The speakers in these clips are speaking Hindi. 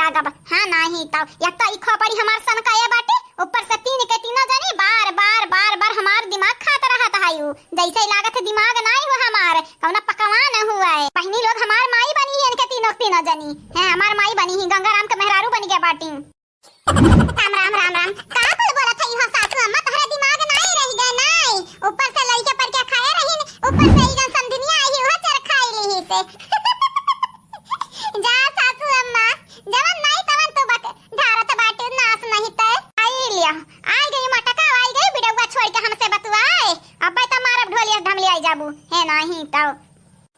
लागब। हाँ नहीं तो या तो ई खोपड़ी हमार सन का ये बाटे, ऊपर से तीन के तीनों जनी बार बार हमार दिमाग खाता रहत हायू। जैसे लागत दिमाग नहीं हो हमार कौना पकवान हुआ है। पहिनी लोग हमार माई बनी है इनके तीनों तीनों जनी हैं, हमार माई बनी ही गंगाराम के मेहरारू बन गया बाटी। राम राम राम राम का बोल बोला था इहो सासू अम्मा तोहरा दिमाग नहीं रही गए नहीं, ऊपर से लइके पर क्या खाए रही, ऊपर से ई जन समधिनिया आई हो चर खाई ली से। जा सासू अम्मा जवन नहीं तवन तो बक धारत बाटे नास नहीं ते आई लिया। आई गई मटका आई गई बिडौआ छोड़ के हमसे बतुआए, अब त मारब ढोलिया ढमली आई जाबू है नहीं तो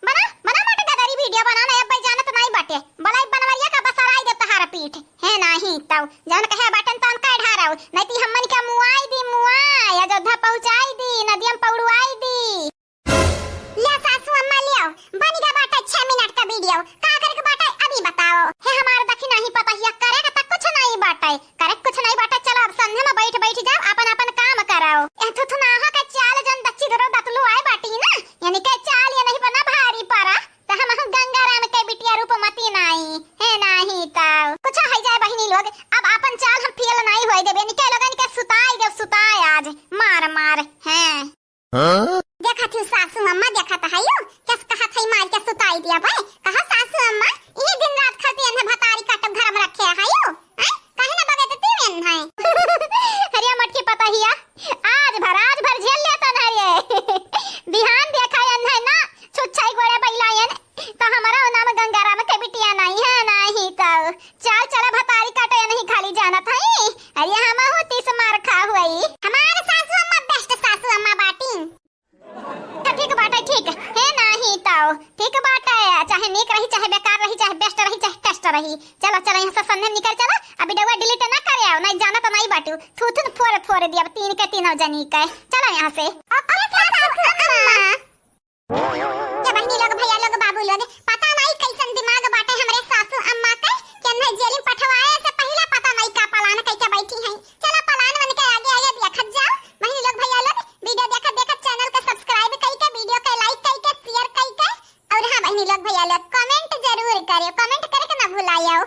बना बना मटका दरी वीडियो बनाना अब जानत नहीं बाटे बलाई बनवरिया का बसराई दे तहार पीठ है नहीं तो जवन कहे बाटन तन का ढाराऊ नहीं ती हमन का मुआई दी मुआई अयोध्या पहुंचाई दी नदियम पौड़वाई दी। ले सासू अम्मा ले आओ बनेगा बाटा 6 मिनट का वीडियो का करे के बाटा अभी बताओ है हमार दखी नहीं पता हिया करे का कुछ नहीं बाटा करे कुछ नहीं बाटा। चलो अब संधे में बैठ बैठ जाओ अपन अपन काम कराओ। ए थुथु ना हो का चाल जन दच्ची दरो दतलू आए बाटी ना यानी के चाल ये नहीं बना भारी पारा त हम गंगाराम के बिटिया रूपमती नहीं है नहीं तो कुछ है जाए बहिनी लोग। अब अपन चाल हम फेल नहीं होई देबे निके लोगन के सुताई दे सुताई आज मार मार हैं। देखा थी सासू अम्मा देखा था हायो किस कहा थई मार के सुताई दिया भाई कहा सासू अम्मा ये दिन रात खती अन भतारी काटब घर में रखे हायो हैं कहे ना बगे तो तीन है। हरिया मटकी पता हिया आज भर झेल लेता ना ये ध्यान देखा अन है ना छुच्छाई गोड़े बैलायन तो हमारा नाम गंगाराम के बिटिया नहीं है नहीं तो चाल चला भतारी काटे नहीं खाली जाना था अरे हम होती से मार खा हुई हमारे सासू अम्मा बेस्ट सासू अम्मा बाटी ठीक बाटा ठीक है नहीं तो ठीक बाटा चाहे नीक रही चाहे बेकार रही चाहे बेस्ट रही चाहे टेस्ट रही। चलो चलो यहाँ से संधे निकल चला अभी डवा डिलीट ना करे आओ नहीं जाना तो नहीं बाटू थूथन फोड़ दिया तीन के तीनों जनी के। चलो यहाँ से क्या बहनी लोग भैया लोग बाबू लोग पता नहीं कैसन दिमाग बाटे हमरे सासू अम्मा के कि नहीं जेल में पठवाए से पहला पता नहीं का पलान कैसे बैठी हैं। चलो पलान बन के आगे आगे देखत जाओ बहनी लोग भैया लोग वीडियो देखत चैनल को सब्सक्राइब करके वीडियो को लाइक करके शेयर करके और हां बहनी लोग भैया लोग कमेंट जरूर करियो कमेंट करके ना भुलाइयो।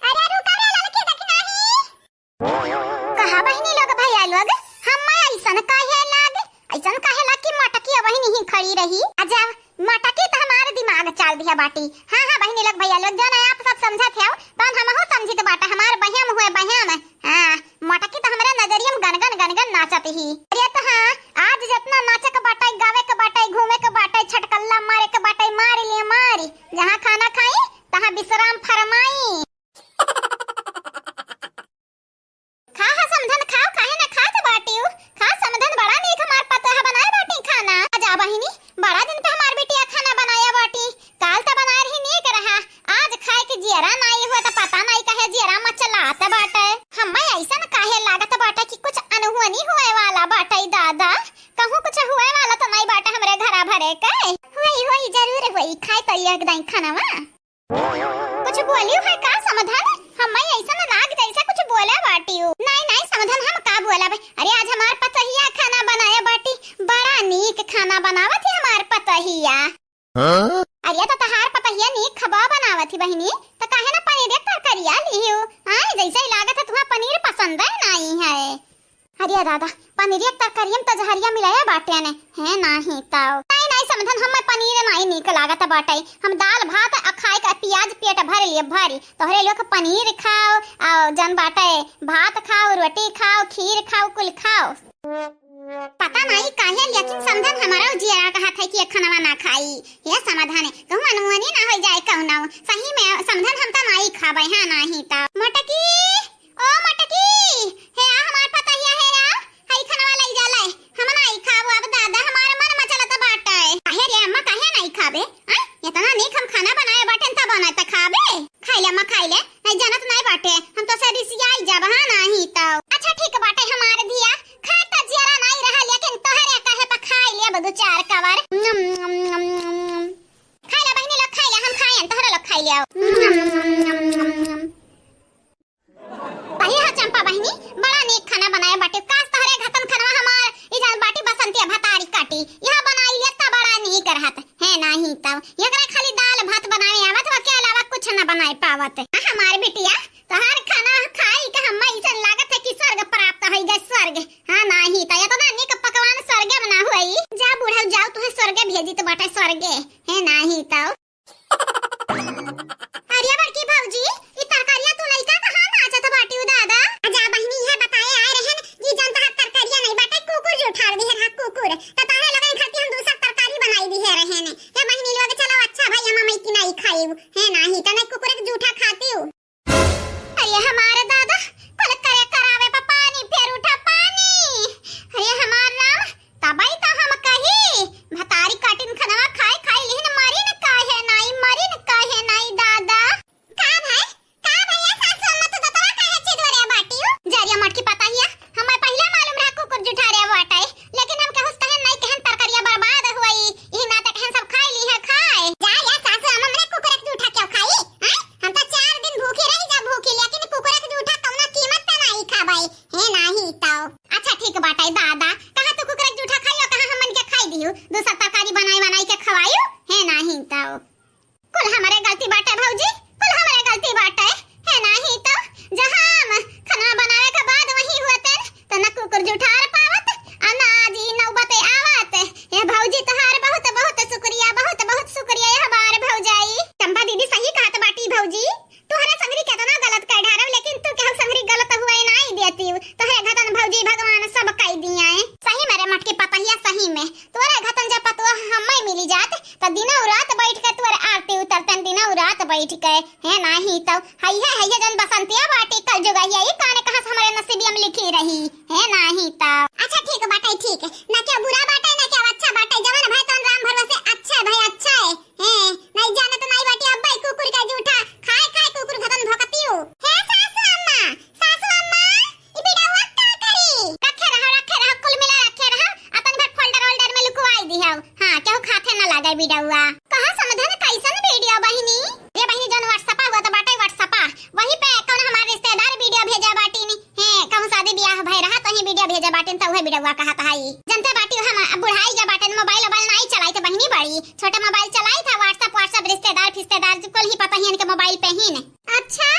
अरे रुका रे लड़की देख नहीं कहा बहनी लोग भैया लोग हम ऐसन काहे लाग कि मटकी वही नहीं खड़ी रही अजा मटकी तो हमारे दिमाग चाल दिया बाटी। हां बहनी लोग भैया लोग जाना आप सब समझत हो तो हम हो समझी के बाटा हमार बहम हुए बहम। हां मटकी तो हमारे नजरिया में गनगन नाचत ही अरे तो हां आज जितना नाचे के बाटा गावे के बाटा घूमे के बाटा छटकल्ला मारे के बाटा मार लिए मारी जहां खाना खाई तहां विश्राम फरमाई। खा समधन खाओ काहे ना खात बाटियो खा समधन बड़ा नीक हमार पता है बनाए बाटी खाना आजा बहिनी बड़ा दिन पे हमार बेटिया खाना बनाया बाटी काल तो बना रही नीक रहा आज खाए के जियरा नहीं हुआ तो पता नहीं कहे जियरा मचलाता बाटे हम ऐसा काहे लागत बाटे कि कुछ अनहोनी हुए वाला बाटे दादा कहूं कुछ हुए वाला तो नहीं बाटे हमरे घरा भरे के हुई जरूर हुई खाए तो एकदम खाना कुछ बोलियो है का समाधान हम ऐसा लाग जैसा कुछ बोला बाटियो नहीं समाधान हम का बोला भाई अरे आज हमार पतहिया खाना बनाया बाटी बड़ा नीक खाना बनावत है हमार पतहिया। अरे तो तहार पतहिया नीक खबा बनावत है बहनी तो काहे ना पनीर तरकारिया लियो हां जैसे लागत है तुम्हें पनीर पसंद है नहीं है। अरे दादा पनीर तरकारिया में तो जहरिया मिलाया बाटे ने है नहीं तो नहीं समझन हम पनीर नहीं नीक लागत बाटे हम दाल भात खाए का प्याज पेट भर लिए भरी तोहरे लोग पनीर खाओ और जन बाटे भात खाओ रोटी खाओ खीर खाओ कुल खाओ पता नहीं काहे लेकिन समझन हमारा जिया कहा था कि खाना ना खाई ये समाधान है कहूं अनहोनी ना हो जाए कहूं ना सही में समझन हम तो नहीं खाबे हां नहीं तो मटकी ओ मटकी है हमार पतहिया है हई खाना लई जाले हम नहीं खाबो अब दादा हमारे मन में चलत बाटे काहे रे अम्मा काहे नहीं खाबे इतना नीक हम खाना बनाए बाटे त बनाए त खाबे खाइले अम्मा खाइले नहीं जानत नहीं बाटे हम तो से रिसियाई जाब हां नहीं तो अच्छा ठीक बाटे हमार धिया खाता जरा नहीं रहा लेकिन तोहरे काहे पर खाई ले बदु चार कवर खाइले बहनी लोग खाइले हम खाएं तोहरे लोग खाइ लियो भाई हा चंपा बहनी बड़ा नीक खाना बनाया बाटे कास तोहरे घतन खाना हमार इजान बाटी बसंती भतारी काटी यहां बनाई ले त बड़ा नीक रहत है नहीं तो एकरा खाली दाल भात बनावे आवत वा के अलावा कुछ न बनाए पावत हमारे बिटिया तोहार खाना खाई के हम ऐसा लागत है कि स्वर्ग प्राप्त हो गए स्वर्ग। हां नहीं त या तो नानी का पकवान स्वर्ग बना हुई जा बूढ़ा जाओ तुम्हें स्वर्ग भेजी तो बाटे स्वर्ग है नहीं तो अरे बड़की भौजी ई तरकारिया तू लइका कहां नाचत बाटी दादा जा बहिनी है बताए आए रहन जी जानता है तरकारिया नहीं बाटे कुकुर जो उठा दी है कुकुर त ताहे लगे खाती हम दूसरा तरकारी बनाई दी है रहन हे बहिनी लोग चलो अच्छा भाई हम मैं की नहीं खाई है नहीं त नहीं कुकुर के जूठा खाती हूं। अरे हमारे दादा कल करे करावे पर पानी फेर उठा पानी अरे हमार राम तबाई त हम कही भतारी काटिन खनवा खाए खाए लेकिन मरी न काहे नहीं दादा का भैया सासू अम्मा तो दतवा काहे चिदवरे बाटियो जरिया मटकी पता हिया हमें पहले मालूम रहा कुकुर जुठारे वाटाई लेकिन हम कहस कहन नहीं कहन तरकारिया बर्बाद हुई ई ना त कहन सब खाई ली है खाए जा या सासू अम्मा मने कुकुर के जूठा क्यों खाई हैं हम तो 4 दिन भूखे रही जा भूखी लेकिन कुकुर के जूठा कौना कीमत पे नहीं खाबाई है नहीं तो अच्छा ठीक बाटाई दादा कहां तो कुकुर के जूठा खाइयो कहां हमन के खाई दियो दूसरा तरकारी बनाई के खवाइयो है नहीं तो कुल हमारे गलती बाटे भौजी कुल हमारे गलती बाटे है नहीं तो जहां हम खाना बनावे के बाद वही हुआते त न कुकुर जुठार पावत अनाजी नौबते आवत ये भौजी तोहार बहुत शुक्रिया ये हमारे भौजाई चंपा दीदी सही कहत बाटी भौजी तोहरे संगरी केतना गलत कह ढारव लेकिन तू केहू संगरी गलत हुए नहीं देती तोहरे घतन भौजी भगवान सब कह दिया है सही मेरे मटके पतहिया सही में तोरे घतन जब पतवा हम्मई मिली जात त दिनों रात बैठ के तोरे आरती उतरतन दिनों रात बैठ के है नहीं तो हैया जन बसंतिया बाटी कल जुगाइया ई काने कहां से हमारे नसीबिया में लिखी रही है नहीं तो अच्छा ठीक बाटे ठीक ना क्या बुरा बाटे ना क्या अच्छा बाटे जवन भाई तन राम भरोसे अच्छा है भाई अच्छा है नहीं जाने तो नहीं बाटी अब भाई कुकुर का जूठा खाए कुकुर घतन भोकती हो है सासू अम्मा ई बिड़ा वक्त का करी रखे रहो कुल मिला रखे रहो अपन भर फोल्डर में लुकवाई दी है हां केहू खाथे ना लागे बिड़ावा कहां समझन कैसन वीडियो बहिनी ये बहिनी जन व्हाट्सएप हुआ तो बाटे व्हाट्सएप वही पे कौन हमारे रिश्तेदार वीडियो भेजा बाटी नी है कहूं शादी ब्याह भई रहा तो ही वीडियो भेजा बाटी त वही वीडियोवा कहत हई जनते बाटी हम बुढ़ाई जा बाटे मोबाइल नहीं चलाई तो बहिनी बड़ी छोटा मोबाइल चलाई था व्हाट्सएप रिश्तेदार कुल ही पता ही इनके मोबाइल पे ही ने अच्छा